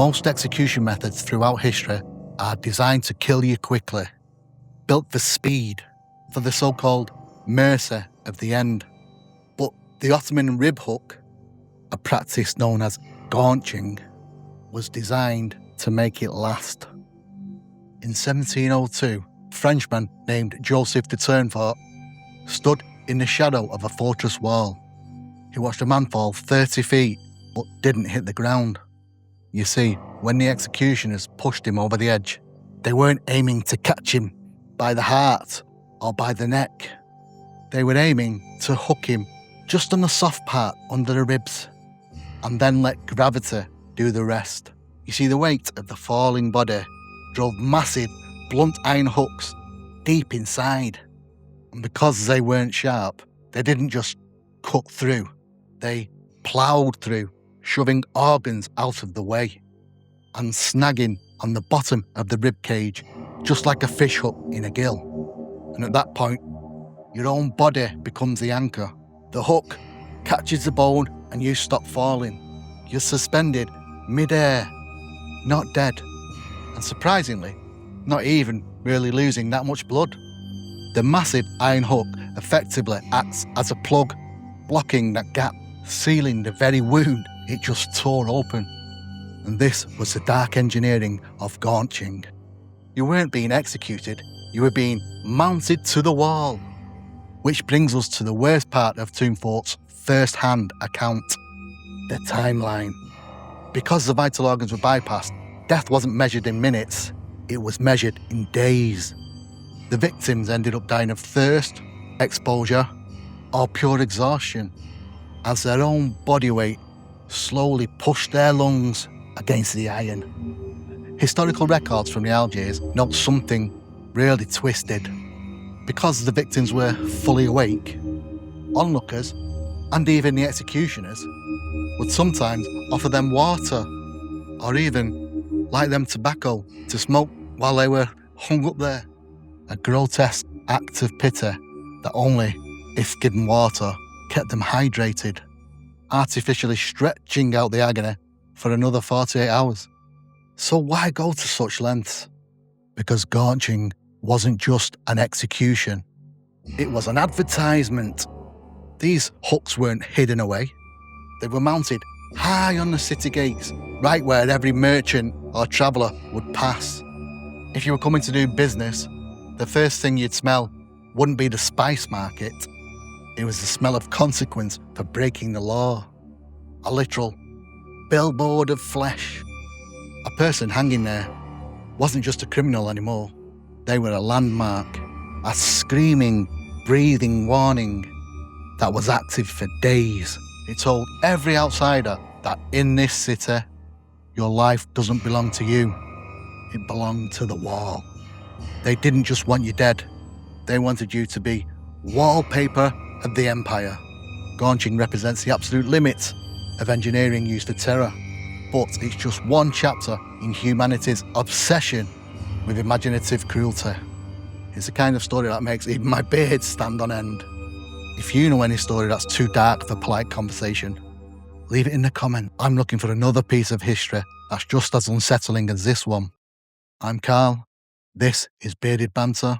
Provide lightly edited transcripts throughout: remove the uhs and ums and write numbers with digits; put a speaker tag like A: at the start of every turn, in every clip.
A: Most execution methods throughout history are designed to kill you quickly, built for speed, for the so-called mercy of the end. But the Ottoman rib hook, a practice known as Gaunching, was designed to make it last. In 1702, a Frenchman named Joseph de Tournefort stood in the shadow of a fortress wall. He watched a man fall 30 feet, but didn't hit the ground. You see, when the executioners pushed him over the edge, they weren't aiming to catch him by the heart or by the neck. They were aiming to hook him just on the soft part under the ribs, and then let gravity do the rest. You see, the weight of the falling body drove massive, blunt iron hooks deep inside. And because they weren't sharp, they didn't just cut through. They ploughed through, shoving organs out of the way and snagging on the bottom of the rib cage, just like a fish hook in a gill. And at that point, your own body becomes the anchor. The hook catches the bone and you stop falling. You're suspended mid-air, not dead, and surprisingly, not even really losing that much blood. The massive iron hook effectively acts as a plug, blocking that gap, sealing the very wound it just tore open. And this was the dark engineering of Gaunching. You weren't being executed, you were being mounted to the wall. Which brings us to the worst part of Tournefort's first-hand account, the timeline. Because the vital organs were bypassed, death wasn't measured in minutes, it was measured in days. The victims ended up dying of thirst, exposure, or pure exhaustion, as their own body weight slowly pushed their lungs against the iron. Historical records from the Algiers note something really twisted. Because the victims were fully awake, onlookers, and even the executioners, would sometimes offer them water, or even light them tobacco to smoke while they were hung up there. A grotesque act of pity that only, if given water, kept them hydrated, artificially stretching out the agony for another 48 hours. So why go to such lengths? Because Gaunching wasn't just an execution, it was an advertisement. These hooks weren't hidden away. They were mounted high on the city gates, right where every merchant or traveller would pass. If you were coming to do business, the first thing you'd smell wouldn't be the spice market. It was the smell of consequence for breaking the law. A literal billboard of flesh. A person hanging there wasn't just a criminal anymore. They were a landmark, a screaming, breathing warning that was active for days. It told every outsider that in this city, your life doesn't belong to you. It belonged to the wall. They didn't just want you dead. They wanted you to be Wallpaper of the Empire. Gaunching represents the absolute limit of engineering used for terror, but it's just one chapter in humanity's obsession with imaginative cruelty. It's the kind of story that makes even my beard stand on end. If you know any story that's too dark for polite conversation, leave it in the comment. I'm looking for another piece of history that's just as unsettling as this one. I'm Carl. This is Bearded Banter.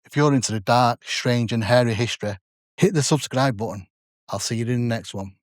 A: If you're into the dark, strange and hairy history, hit the subscribe button. I'll see you in the next one.